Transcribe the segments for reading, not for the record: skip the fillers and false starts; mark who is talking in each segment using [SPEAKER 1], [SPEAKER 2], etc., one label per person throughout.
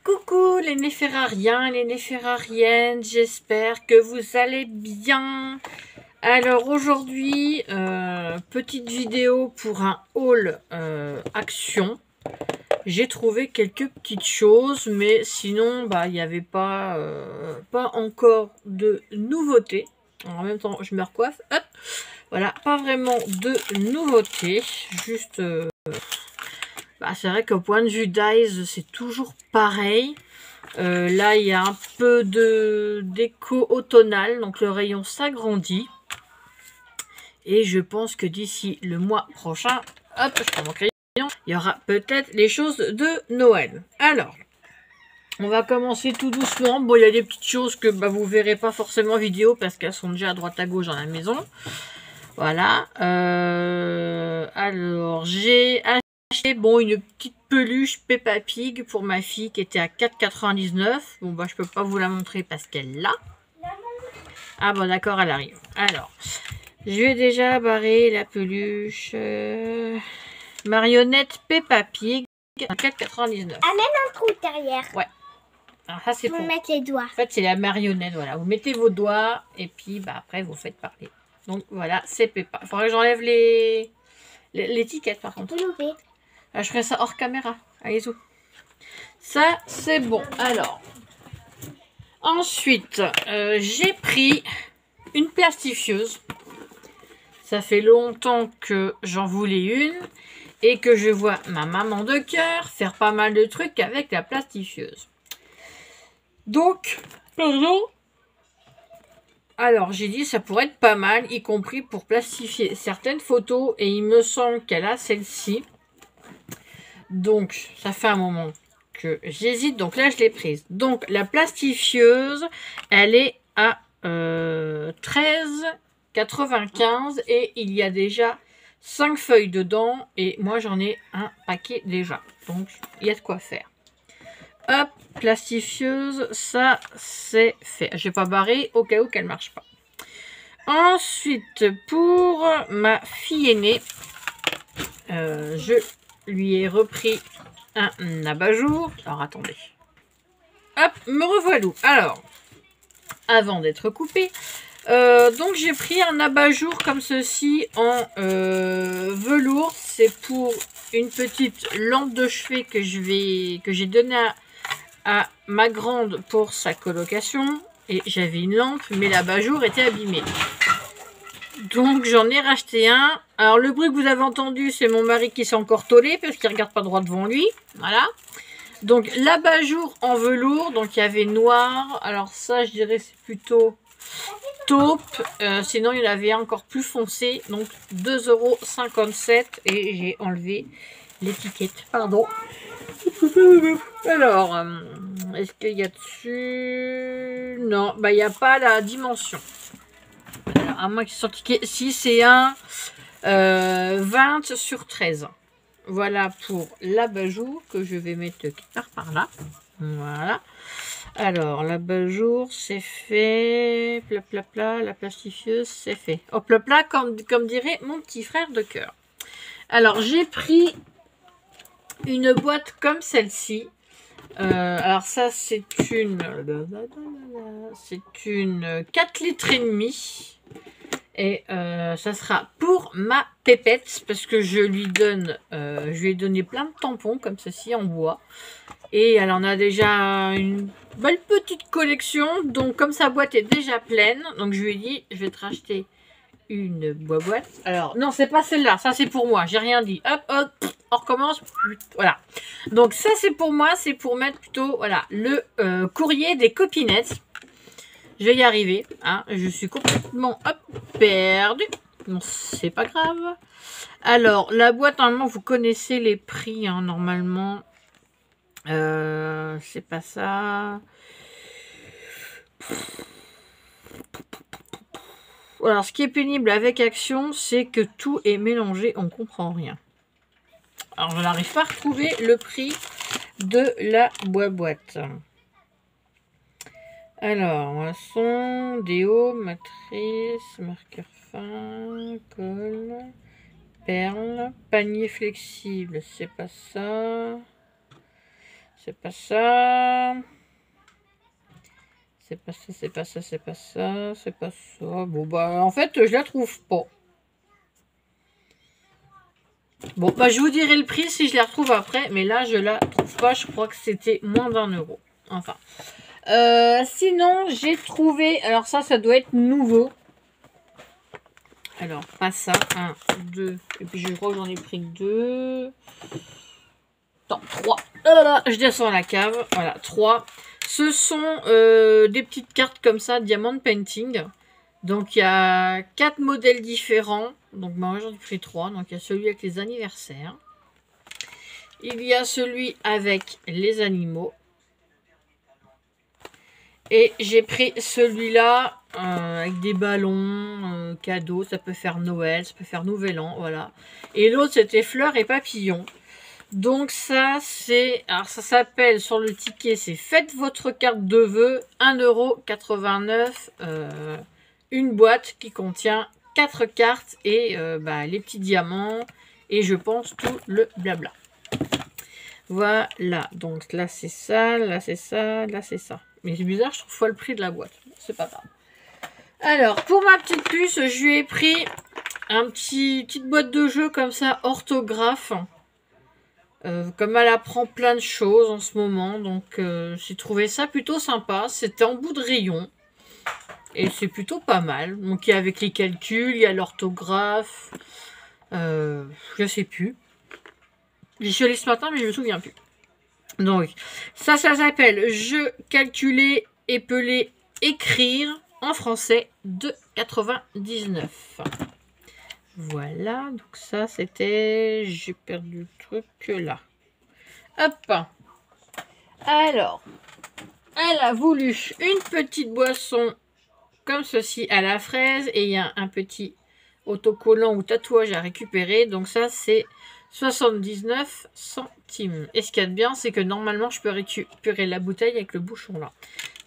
[SPEAKER 1] Coucou les néphérariens, les néphérariennes, j'espère que vous allez bien. Alors aujourd'hui, petite vidéo pour un haul action. J'ai trouvé quelques petites choses, mais sinon, il n'y avait pas encore de nouveautés. En même temps, je me recoiffe. Hop, voilà, pas vraiment de nouveautés. Juste, c'est vrai qu'au point de vue d'Eyes, c'est toujours pareil. Là, il y a un peu de déco automnale, donc le rayon s'agrandit. Et je pense que d'ici le mois prochain, hop, je prends mon crayon, il y aura peut-être les choses de Noël. Alors, on va commencer tout doucement. Bon, il y a des petites choses que vous verrez pas forcément en vidéo parce qu'elles sont déjà à droite à gauche dans la maison. Voilà. Alors, j'ai acheté une petite peluche Peppa Pig pour ma fille qui était à 4,99 €. Bon, je peux pas vous la montrer parce qu'elle l'a. Ah bon, d'accord, elle arrive. Alors, je vais déjà barrer la peluche marionnette Peppa Pig à 4,99 €.
[SPEAKER 2] Ah, même un trou derrière.
[SPEAKER 1] Ouais. Alors ça, c'est pour
[SPEAKER 2] mettre les doigts.
[SPEAKER 1] En fait, c'est la marionnette, voilà. Vous mettez vos doigts et puis après, vous faites parler. Donc voilà, c'est Peppa. Il faudrait que j'enlève l'étiquette par contre. Je ferai ça hors caméra. Allez-y. Ça, c'est bon. Alors, ensuite, j'ai pris une plastifieuse. Ça fait longtemps que j'en voulais une et que je vois ma maman de cœur faire pas mal de trucs avec la plastifieuse. Donc, pardon. Alors, j'ai dit ça pourrait être pas mal, y compris pour plastifier certaines photos. Et il me semble qu'elle a celle-ci. Donc, ça fait un moment que j'hésite. Donc là, je l'ai prise. Donc, la plastifieuse, elle est à 13,95 € et il y a déjà 5 feuilles dedans. Et moi, j'en ai un paquet déjà. Donc, il y a de quoi faire. Hop, plastifieuse, ça, c'est fait. Je vais pas barrer au cas où qu'elle marche pas. Ensuite, pour ma fille aînée, je lui ai repris un abat-jour. Alors, attendez. Hop, me revoilà. Alors, avant d'être coupé, donc j'ai pris un abat-jour comme ceci en velours. C'est pour une petite lampe de chevet que j'ai donnée à ma grande pour sa colocation. Et j'avais une lampe, mais l'abat-jour était abîmé. Donc j'en ai racheté un. Alors le bruit que vous avez entendu, c'est mon mari qui s'est encore tollé parce qu'il regarde pas droit devant lui. Voilà. Donc l'abat-jour en velours. Donc il y avait noir. Alors ça, je dirais c'est plutôt taupe. Sinon il y en avait encore plus foncé. Donc 2,57 € et j'ai enlevé l'étiquette. Pardon. Alors, est-ce qu'il y a dessus? Non, il n'y a pas la dimension. Alors, à moins qu'ils soient tickets. Si, c'est un 20 sur 13. Voilà pour l'abat-jour que je vais mettre quelque part par là. Voilà. Alors, l'abat-jour, c'est fait. La plastifieuse, c'est fait. Hop, là, comme dirait mon petit frère de cœur. Alors, j'ai pris une boîte comme celle-ci. Alors ça, c'est une 4 litres et demi. Et ça sera pour ma pépette parce que je lui ai donné plein de tampons comme ceci en bois. Et elle en a déjà une belle petite collection. Donc comme sa boîte est déjà pleine, donc je lui ai dit, je vais te racheter une boîte. Alors non, c'est pas celle-là, ça c'est pour moi, j'ai rien dit. Hop, hop, on recommence. Voilà. Donc ça c'est pour moi, c'est pour mettre plutôt voilà le courrier des copinettes. Je vais y arriver, hein. Je suis complètement perdue. Bon, c'est pas grave. Alors la boîte, normalement vous connaissez les prix, hein, normalement. C'est pas ça. Alors, ce qui est pénible avec Action, c'est que tout est mélangé, on ne comprend rien. Alors, je n'arrive pas à retrouver le prix de la boîte. Alors, moisson, déo, matrice, marqueur fin, colle, perle, panier flexible, c'est pas ça. C'est pas ça. C'est pas ça, c'est pas ça, c'est pas ça, c'est pas ça. Bon, bah, en fait, je la trouve pas. Bon, bah, je vous dirai le prix si je la retrouve après. Mais là, je la trouve pas. Je crois que c'était moins d'1 €. Enfin. Sinon, j'ai trouvé... Alors ça doit être nouveau. Alors, pas ça. 1, 2. Et puis, je crois que j'en ai pris 2. Attends, 3. Je descends à la cave. Voilà, 3. Ce sont des petites cartes comme ça, Diamond Painting. Donc, il y a 4 modèles différents. Donc, moi, j'en ai pris 3. Donc, il y a celui avec les anniversaires. Il y a celui avec les animaux. Et j'ai pris celui-là avec des ballons, cadeaux. Ça peut faire Noël, ça peut faire Nouvel An, voilà. Et l'autre, c'était fleurs et papillons. Donc ça, c'est... Alors ça s'appelle sur le ticket, c'est faites votre carte de vœux, 1,89 €. Une boîte qui contient 4 cartes et les petits diamants. Et je pense tout le blabla. Voilà, donc là c'est ça, là c'est ça, là c'est ça. Mais c'est bizarre, je trouve fois le prix de la boîte. C'est pas grave. Alors, pour ma petite puce, je lui ai pris un petite boîte de jeu comme ça, orthographe. Comme elle apprend plein de choses en ce moment, donc j'ai trouvé ça plutôt sympa. C'était en bout de rayon. Et c'est plutôt pas mal. Donc il y a avec les calculs, il y a l'orthographe. Je sais plus. J'y suis allée ce matin, mais je me souviens plus. Donc, ça s'appelle Jeu, calculer, épeler, écrire en français de 99. Voilà, donc ça c'était... J'ai perdu le truc là. Hop. Alors, elle a voulu une petite boisson comme ceci à la fraise et il y a un petit autocollant ou tatouage à récupérer. Donc ça c'est 79 centimes. Et ce qu'il y a de bien, c'est que normalement, je peux récupérer la bouteille avec le bouchon là.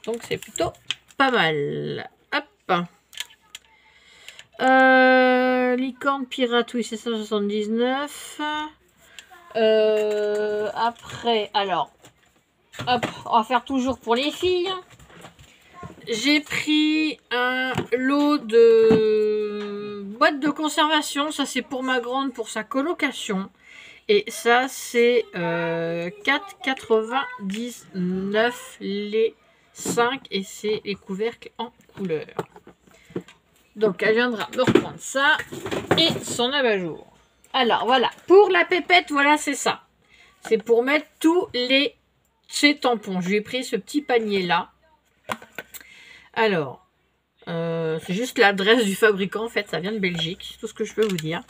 [SPEAKER 1] Donc, c'est plutôt pas mal. Hop. Licorne pirate, oui, c'est 179. Après, alors, hop, on va faire toujours pour les filles. J'ai pris un lot de boîtes de conservation. Ça, c'est pour ma grande, pour sa colocation. Et ça, c'est 4,99 les 5. Et c'est les couvercles en couleur. Donc, elle viendra me reprendre ça et son abat-jour. Alors, voilà. Pour la pépette, voilà, c'est ça. C'est pour mettre tous ces tampons. Je lui ai pris ce petit panier-là. Alors, c'est juste l'adresse du fabricant, en fait, ça vient de Belgique, c'est tout ce que je peux vous dire.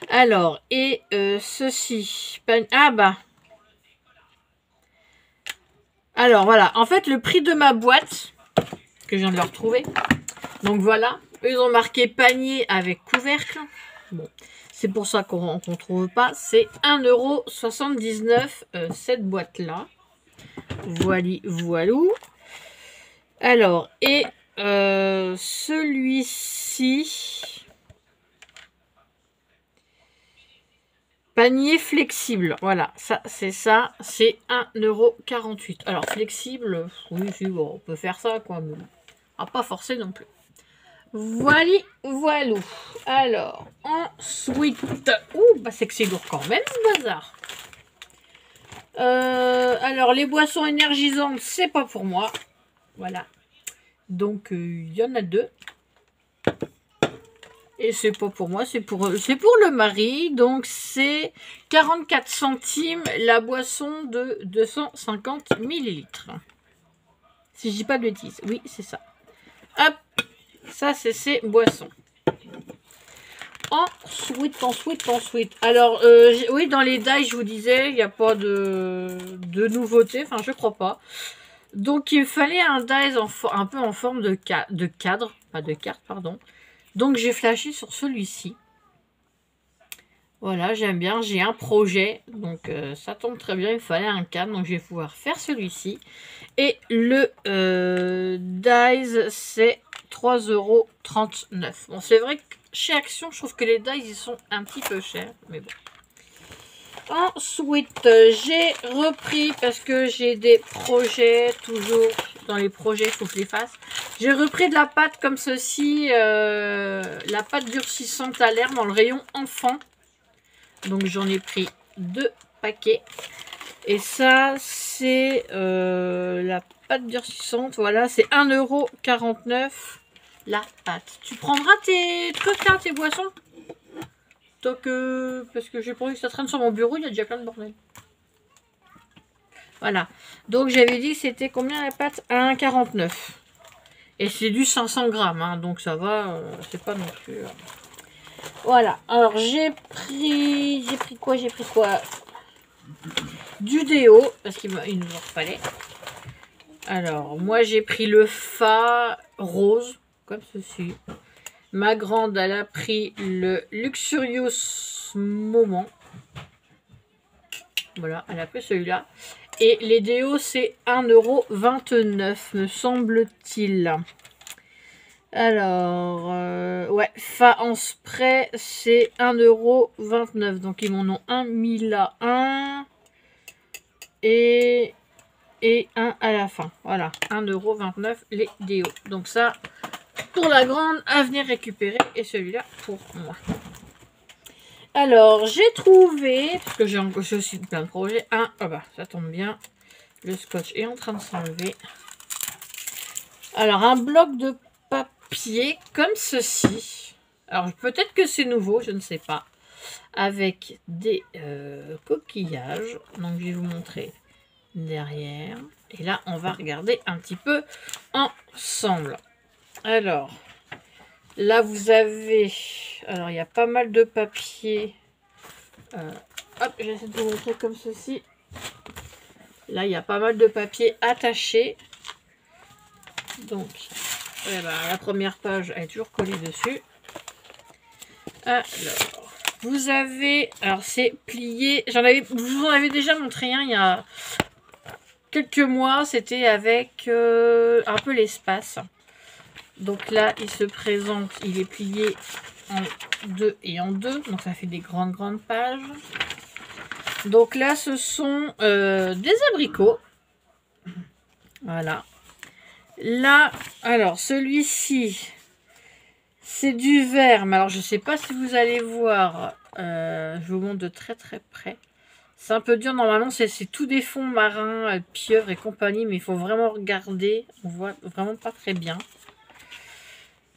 [SPEAKER 1] Alors, et ceci, ah bah, alors voilà, en fait, le prix de ma boîte, que je viens de le retrouver, donc voilà, eux, ils ont marqué panier avec couvercle, bon, c'est pour ça qu'on ne trouve pas, c'est 1,79 € cette boîte-là, voilou. Alors, et celui-ci, panier flexible, voilà, ça c'est 1,48 €. Alors, flexible, oui, bon, on peut faire ça, quoi, mais on va pas forcer non plus. Voilou. Alors, ensuite, bah c'est que c'est lourd quand même, ce bazar. Alors, les boissons énergisantes, c'est pas pour moi. Voilà. Donc, il y en a 2. Et c'est pas pour moi, c'est pour le mari. Donc, c'est 44 centimes la boisson de 250 ml. Si je dis pas de bêtises. Oui, c'est ça. Hop. Ça, c'est ces boissons. Ensuite. Alors, oui, dans les dies, je vous disais, il n'y a pas de nouveauté. Enfin, je crois pas. Donc, il me fallait un dies un peu en forme de cadre. Pas de carte, pardon. Donc, j'ai flashé sur celui-ci. Voilà, j'aime bien. J'ai un projet. Donc, ça tombe très bien. Il me fallait un cadre. Donc, je vais pouvoir faire celui-ci. Et le dies, c'est 3,39 €. Bon, c'est vrai que chez Action, je trouve que les dies, ils sont un petit peu chers. Mais bon. Ensuite, j'ai repris, parce que j'ai des projets, toujours dans les projets, il faut que je les fasse. J'ai repris de la pâte comme ceci, la pâte durcissante à l'air dans le rayon enfant. Donc j'en ai pris 2 paquets. Et ça, c'est la pâte durcissante. Voilà, c'est 1,49 € la pâte. Tu prendras tes trucs là, tes boissons? Donc, parce que j'ai pas envie que ça traîne sur mon bureau, il y a déjà plein de bordel. Voilà. Donc j'avais dit que c'était combien la pâte? 1,49 €. Et c'est du 500 grammes, hein, donc ça va, c'est pas non plus... Voilà. Alors j'ai pris quoi? Du déo, parce qu'il nous en fallait. Alors, moi j'ai pris le Fa rose, comme ceci. Ma grande, elle a pris le Luxurious Moment. Voilà, elle a pris celui-là. Et les déos, c'est 1,29 €, me semble-t-il. Alors, ouais, Fa en spray, c'est 1,29 €. Donc, ils m'en ont mis là un. Et un à la fin. Voilà, 1,29 € les déos. Donc ça, pour la grande, à venir récupérer. Et celui-là, pour moi. Alors, j'ai trouvé, parce que j'ai aussi plein de projets, ah bah, ça tombe bien, le scotch est en train de s'enlever. Alors, un bloc de papier comme ceci. Alors, peut-être que c'est nouveau, je ne sais pas. Avec des coquillages. Donc, je vais vous montrer derrière. Et là, on va regarder un petit peu ensemble. Alors, là, vous avez... Alors, il y a pas mal de papier. Hop, j'essaie de vous montrer comme ceci. Là, il y a pas mal de papier attaché. Donc, eh ben, la première page, elle est toujours collée dessus. Alors, vous avez... Alors, c'est plié. Je vous en avais déjà montré un il y a quelques mois. C'était avec un peu l'espace. Donc là, il se présente, il est plié en 2 et en 2. Donc ça fait des grandes pages. Donc là, ce sont des abricots. Voilà. Là, alors celui-ci, c'est du vert. Mais alors, je ne sais pas si vous allez voir. Je vous montre de très près. C'est un peu dur. Normalement, c'est tous des fonds marins, pieuvres et compagnie. Mais il faut vraiment regarder. On voit vraiment pas très bien.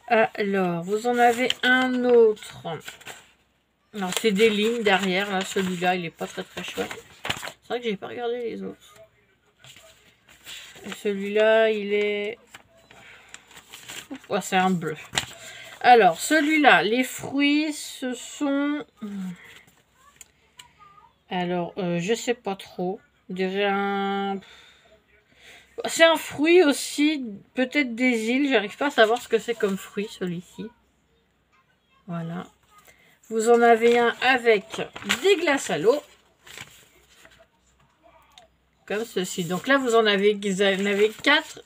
[SPEAKER 1] Alors, vous en avez un autre. Alors, c'est des lignes derrière. Là, celui-là, il n'est pas très chouette. C'est vrai que j'ai pas regardé les autres. Celui-là, il est... Oh, c'est un bleu. Alors, celui-là, les fruits, ce sont... Alors, je sais pas trop. Je dirais un... C'est un fruit aussi, peut-être des îles. J'arrive pas à savoir ce que c'est comme fruit, celui-ci. Voilà. Vous en avez un avec des glaces à l'eau. Comme ceci. Donc là, vous en avez 4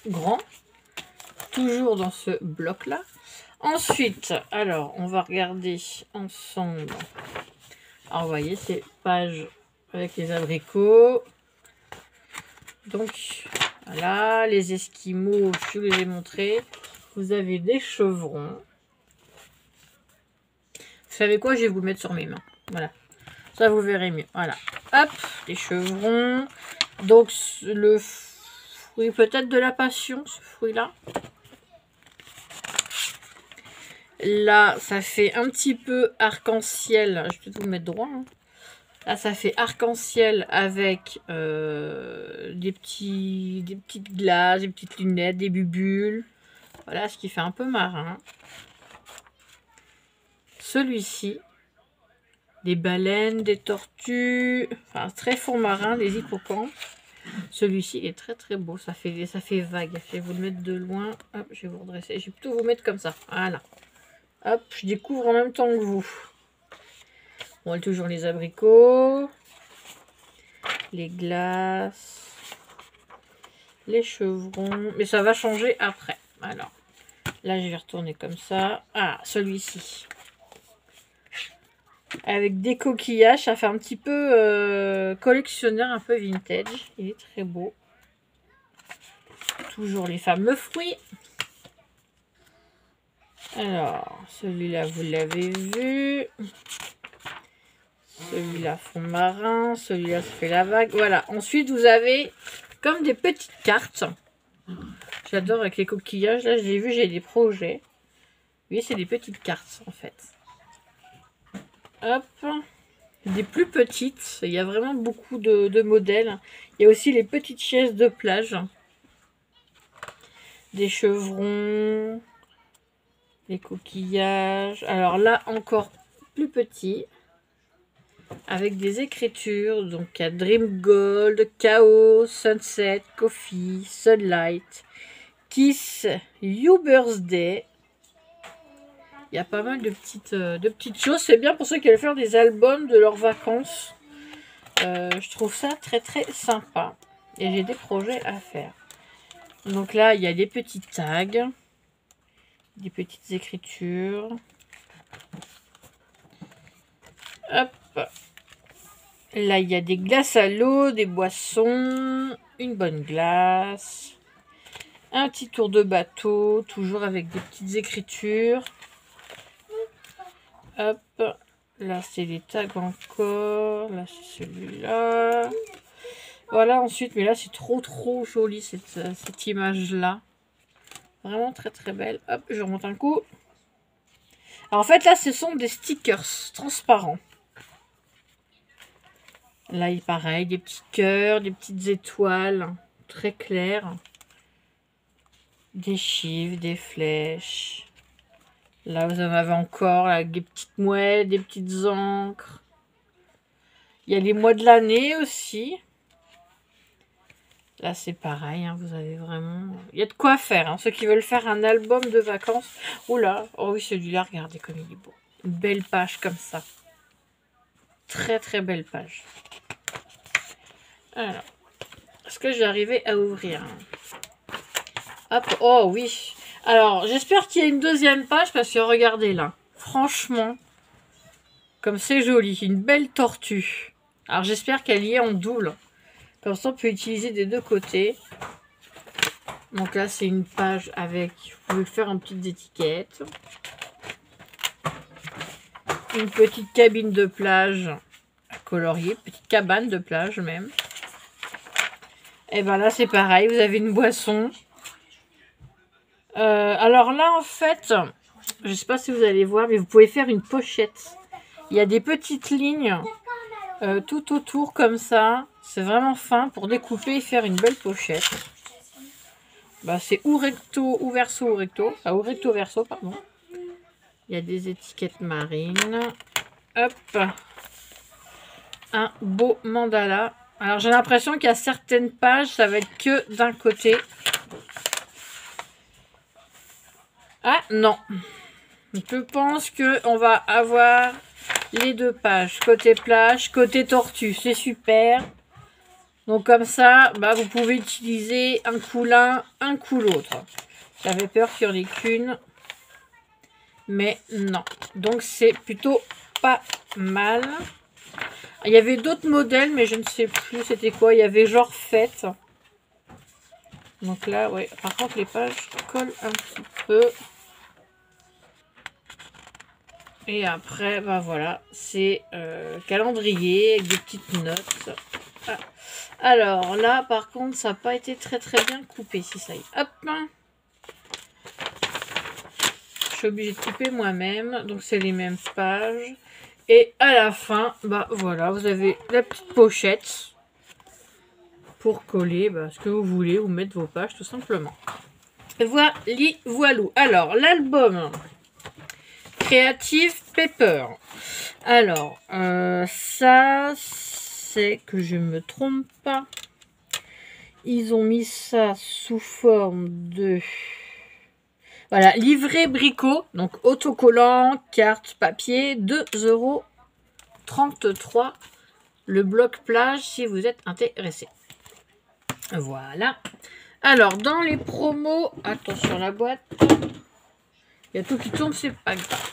[SPEAKER 1] grands. Toujours dans ce bloc-là. Ensuite, alors, on va regarder ensemble. Alors, vous voyez, ces pages avec les abricots. Donc, voilà, les esquimaux, je vous les ai montrés. Vous avez des chevrons. Vous savez quoi? Je vais vous mettre sur mes mains. Voilà. Ça, vous verrez mieux. Voilà. Hop, les chevrons. Donc, le fruit peut-être de la passion, ce fruit-là. Là, ça fait un petit peu arc-en-ciel. Je vais peut-être vous mettre droit. Hein. Là, ça fait arc-en-ciel avec des petites glaces, des petites lunettes, des bubules. Voilà, ce qui fait un peu marin. Celui-ci, des baleines, des tortues, enfin très fond marin, des hippocampes. Celui-ci est très beau, ça fait vague. Je vais vous le mettre de loin. Hop, je vais vous redresser. Je vais plutôt vous mettre comme ça. Voilà. Hop, je découvre en même temps que vous. Bon, toujours les abricots, les glaces, les chevrons. Mais ça va changer après. Alors, là, je vais retourner comme ça. Ah, celui-ci. avec des coquillages. Ça fait un petit peu collectionneur, un peu vintage. Il est très beau. Toujours les fameux fruits. Alors, celui-là, vous l'avez vu. Celui-là, fond marin. Celui-là, ça fait la vague. Voilà. Ensuite, vous avez comme des petites cartes. J'adore avec les coquillages. Là, j'ai vu, j'ai des projets. Oui, c'est des petites cartes, en fait. Hop. Des plus petites. Il y a vraiment beaucoup de modèles. Il y a aussi les petites chaises de plage. Des chevrons. Les coquillages. Alors là, encore plus petit. Avec des écritures. Donc, il y a Dream Gold, Chaos, Sunset, Coffee, Sunlight, Kiss, You Birthday. Il y a pas mal de petites choses. C'est bien pour ceux qui veulent faire des albums de leurs vacances. Je trouve ça très très sympa. Et j'ai des projets à faire. Donc là, il y a des petits tags. Des petites écritures. Hop. Là, il y a des glaces à l'eau, des boissons, une bonne glace. Un petit tour de bateau, toujours avec des petites écritures. Hop. Là, c'est les tags encore. Là, c'est celui-là. Voilà, ensuite, mais là, c'est trop joli, cette image-là. Vraiment très, très belle. Hop, je remonte un coup. Alors, en fait, là, ce sont des stickers transparents. Là, il pareil, des petits cœurs, des petites étoiles très claires. Des chiffres, des flèches. Là, vous en avez encore avec des petites mouettes, des petites encres. Il y a les mois de l'année aussi. Là, c'est pareil, hein, vous avez vraiment... Il y a de quoi faire, hein, ceux qui veulent faire un album de vacances. Oula, oh oui, celui-là, regardez comme il est beau. Une belle page comme ça. Très, très belle page. Alors, est-ce que j'ai arrivé à ouvrir? Hop, oh oui. Alors, j'espère qu'il y a une deuxième page parce que regardez là. Franchement, comme c'est joli. Une belle tortue. Alors, j'espère qu'elle y est en double. Comme ça, on peut utiliser des deux côtés. Donc là, c'est une page avec... Vous pouvez faire en petites étiquettes. Une petite cabine de plage à colorier. Petite cabane de plage même. Et ben là, c'est pareil. Vous avez une boisson. Alors là, en fait, je ne sais pas si vous allez voir, mais vous pouvez faire une pochette. Il y a des petites lignes tout autour comme ça. C'est vraiment fin pour découper et faire une belle pochette. Bah, c'est ou recto ou verso ou recto. Ah, ou recto verso, pardon. Il y a des étiquettes marines. Hop. Un beau mandala. Alors, j'ai l'impression qu'il y a certaines pages, ça va être que d'un côté. Ah, non. Je pense qu'on va avoir les deux pages. Côté plage, côté tortue. C'est super. Donc, comme ça, bah, vous pouvez utiliser un coup l'un, un coup l'autre. J'avais peur qu'il n'y en ait qu'une. Mais non. Donc, c'est plutôt pas mal. Il y avait d'autres modèles, mais je ne sais plus c'était quoi. Il y avait genre fête. Donc là, ouais. Par contre, les pages collent un petit peu. Et après, bah voilà, c'est calendrier avec des petites notes. Ah. Alors là, par contre, ça n'a pas été très bien coupé, si ça y est. Hop. Je suis obligée de couper moi-même, donc c'est les mêmes pages. Et à la fin, bah voilà, vous avez la petite pochette pour coller bah, ce que vous voulez ou mettre vos pages, tout simplement. Voilà, voilou. Alors, l'album Creative Paper. Alors, ça, c'est que je me trompe pas. Ils ont mis ça sous forme de... Voilà, livret bricot. Donc, autocollant, carte, papier, 2,33 €. Le bloc plage, si vous êtes intéressé. Voilà. Alors, dans les promos... Attention la boîte. Il y a tout qui tourne, c'est pas grave.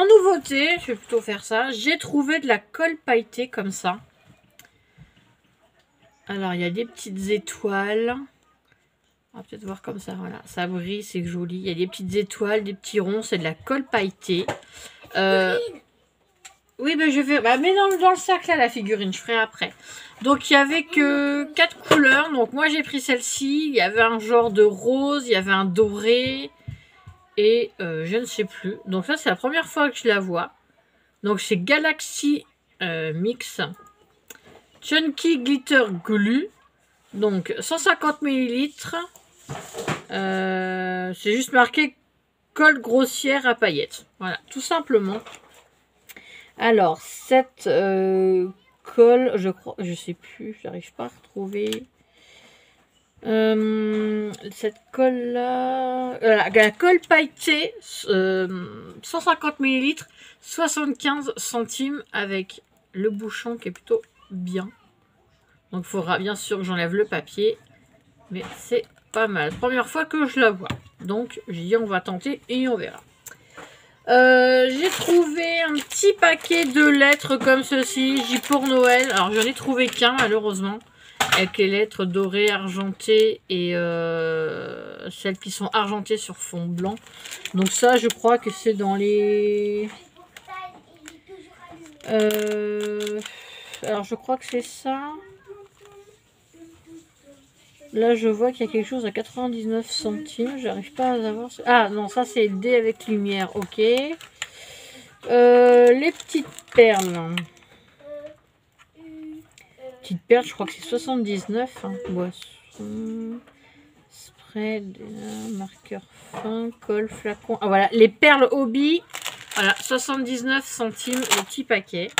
[SPEAKER 1] en nouveauté, je vais plutôt faire ça. J'ai trouvé de la colle pailletée comme ça. Alors, il y a des petites étoiles. On va peut-être voir comme ça, voilà. Ça brille, c'est joli. Il y a des petites étoiles, des petits ronds. C'est de la colle pailletée. Oui, ben je vais... Bah, mets dans le sac, là, la figurine. Je ferai après. Donc, il y avait que 4 couleurs. Donc, moi, j'ai pris celle-ci. Il y avait un genre de rose. Il y avait un doré. Et je ne sais plus. Donc, ça, c'est la première fois que je la vois. Donc, c'est Galaxy Mix. Chunky Glitter Glue. Donc, 150 ml. C'est juste marqué colle grossière à paillettes. Voilà, tout simplement. Alors, cette colle, je crois, je sais plus, j'arrive pas à retrouver. Cette colle là, la colle pailletée, 150 ml, 75 centimes avec le bouchon qui est plutôt bien. Donc, il faudra bien sûr que j'enlève le papier. Mais c'est pas mal. Première fois que je la vois. Donc, j'ai dit on va tenter et on verra. J'ai trouvé un petit paquet de lettres comme ceci. J pour Noël. Alors, j'en ai trouvé qu'un malheureusement. Avec les lettres dorées, argentées et celles qui sont argentées sur fond blanc. Donc ça, je crois que c'est dans les... alors, je crois que c'est ça. Là, je vois qu'il y a quelque chose à 99 centimes. J'arrive pas à savoir. Ah, non, ça, c'est D avec lumière. Ok. Les petites perles. Petites perles, je crois que c'est 79. Hein. Boisson. Spray, marqueur fin, colle, flacon. Ah, voilà. Les perles Hobby. Voilà, 79 centimes le petit paquet.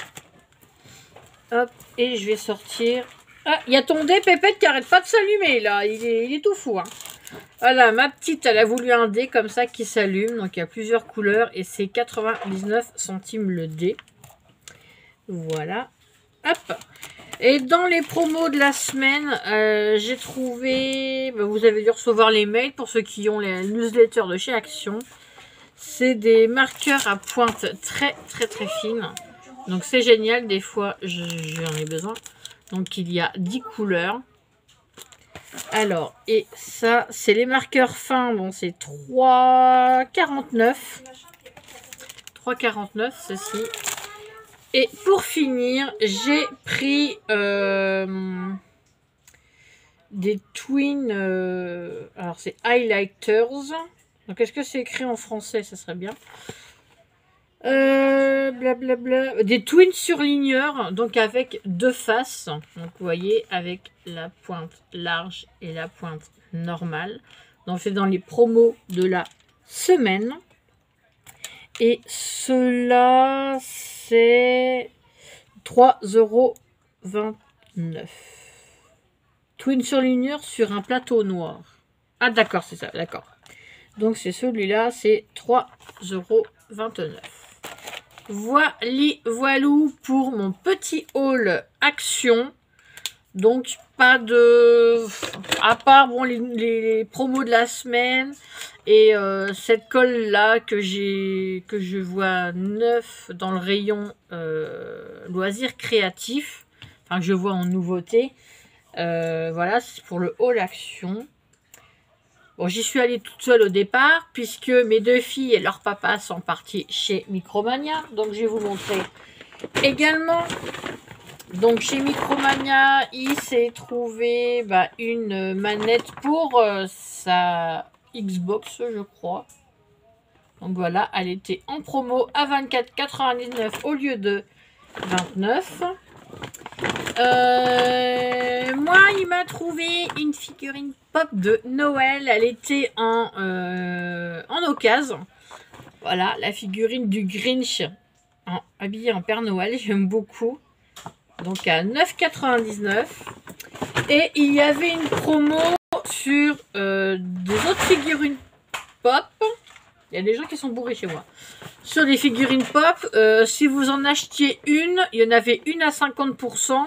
[SPEAKER 1] Hop. Et je vais sortir... Ah, il y a ton dé, Pépette, qui arrête pas de s'allumer, là. Il est tout fou, hein. Voilà, ma petite, elle a voulu un dé comme ça qui s'allume. Donc, il y a plusieurs couleurs et c'est 99 centimes le dé. Voilà. Hop. Et dans les promos de la semaine, j'ai trouvé... Bah, vous avez dû recevoir les mails pour ceux qui ont les newsletters de chez Action. C'est des marqueurs à pointe très, très, très fines. Donc, c'est génial. Des fois, j'en ai besoin. Donc, il y a 10 couleurs. Alors, et ça, c'est les marqueurs fins. Bon, c'est 3,49. 3,49, ceci. Et pour finir, j'ai pris des twin... alors, c'est highlighters. Donc, est-ce que c'est écrit en français? Ça serait bien. Blablabla. Des twins surligneurs, donc avec deux faces. Donc vous voyez, avec la pointe large et la pointe normale. Donc c'est dans les promos de la semaine. Et cela, c'est 3,29 €. Twin surligneur sur un plateau noir. Ah d'accord, c'est ça, d'accord. Donc c'est celui-là, c'est 3,29 €. Voilou pour mon petit haul Action. Donc pas de... À part bon, les promos de la semaine et cette colle là que je vois neuf dans le rayon loisirs créatifs. Enfin que je vois en nouveauté. Voilà, c'est pour le haul Action. Bon, j'y suis allée toute seule au départ, puisque mes deux filles et leur papa sont partis chez Micromania. Donc, je vais vous montrer également. Donc, chez Micromania, il s'est trouvé une manette pour sa Xbox, je crois. Donc, voilà, elle était en promo à 24,99 € au lieu de 29 €. Moi, il m'a trouvé une figurine pop de Noël. Elle était en occasion. Voilà, la figurine du Grinch habillée en Père Noël. J'aime beaucoup. Donc à 9,99 €. Et il y avait une promo sur des autres figurines pop. Il y a des gens qui sont bourrés chez moi. Sur les figurines pop, si vous en achetiez une, il y en avait une à 50%.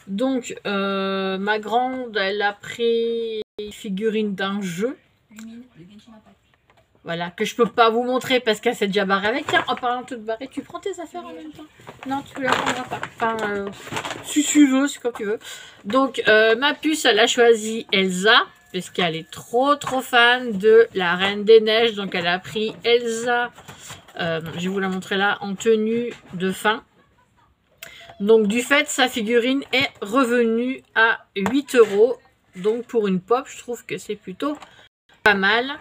[SPEAKER 1] Donc, ma grande, elle a pris une figurine d'un jeu. Voilà, que je peux pas vous montrer parce qu'elle s'est déjà barrée avec. Tiens, en parlant de toute barrée, tu prends tes affaires en même temps? Non, tu ne la prendras pas. Enfin, si tu veux, c'est comme tu veux. Donc, ma puce, elle a choisi Elsa, parce qu'elle est trop fan de la Reine des Neiges. Donc, elle a pris Elsa, je vais vous la montrer là, en tenue de fin. Donc, du fait, sa figurine est revenue à 8 €. Donc, pour une pop, je trouve que c'est plutôt pas mal.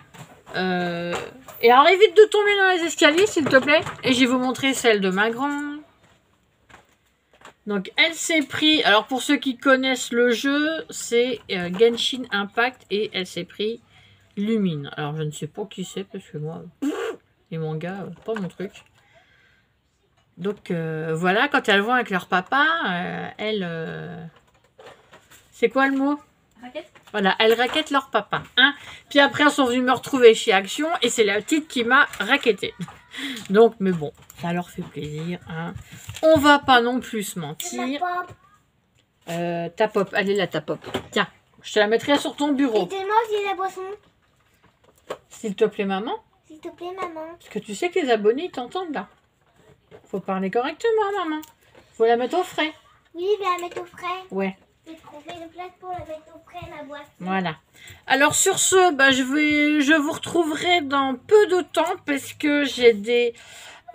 [SPEAKER 1] Et alors évite de tomber dans les escaliers s'il te plaît. Et je vais vous montrer celle de ma grande. Donc elle s'est pris, alors pour ceux qui connaissent le jeu, c'est Genshin Impact et elle s'est pris Lumine. Alors je ne sais pas qui c'est parce que moi, les mangas, pas mon truc. Donc voilà, quand elles vont avec leur papa, c'est quoi le mot?
[SPEAKER 2] Raquette.
[SPEAKER 1] Voilà, elles raquettent leur papa. Hein. Puis après, elles sont venues me retrouver chez Action et c'est la petite qui m'a raquetté. Donc, mais bon, ça leur fait plaisir. Hein. On va pas non plus se mentir. Ta pop, elle est là, ta pop. Tiens, je te la mettrai sur ton bureau.
[SPEAKER 2] Et moi aussi la boisson.
[SPEAKER 1] S'il te plaît, maman.
[SPEAKER 2] S'il te plaît, maman.
[SPEAKER 1] Parce que tu sais que les abonnés, ils t'entendent là. Faut parler correctement, maman. Faut la mettre au frais.
[SPEAKER 2] Oui, je vais la mettre au frais.
[SPEAKER 1] Ouais.
[SPEAKER 2] J'ai trouvé une place pour la mettre au frais, ma boisson.
[SPEAKER 1] Voilà. Alors sur ce, bah, je vous retrouverai dans peu de temps parce que j'ai des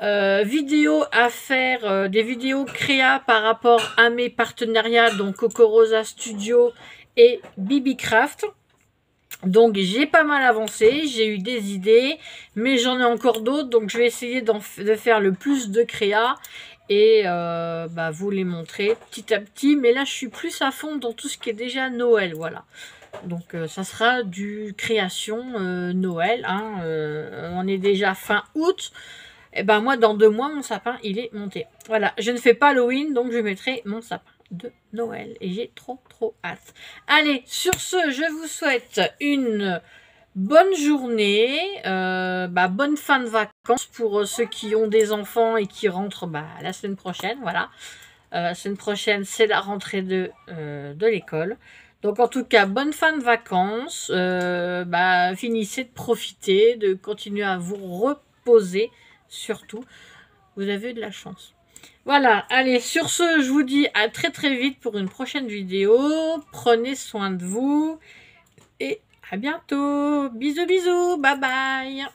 [SPEAKER 1] vidéos à faire, des vidéos créa par rapport à mes partenariats, donc Cocorosa Studio et Bibicraft. Donc j'ai pas mal avancé, j'ai eu des idées, mais j'en ai encore d'autres, donc je vais essayer de faire le plus de créa et bah, vous les montrer petit à petit. Mais là je suis plus à fond dans tout ce qui est déjà Noël, voilà. Donc ça sera du création Noël, hein, on est déjà fin août. Et ben moi dans 2 mois mon sapin il est monté. Voilà, je ne fais pas Halloween donc je mettrai mon sapin de Noël et j'ai trop hâte. Allez, sur ce, je vous souhaite une bonne journée, bonne fin de vacances pour ceux qui ont des enfants et qui rentrent la semaine prochaine, voilà. La semaine prochaine, c'est la rentrée de l'école. Donc en tout cas, bonne fin de vacances, finissez de profiter, de continuer à vous reposer, surtout, vous avez de la chance. Voilà, allez, sur ce, je vous dis à très vite pour une prochaine vidéo. Prenez soin de vous et à bientôt. Bisous, bye bye.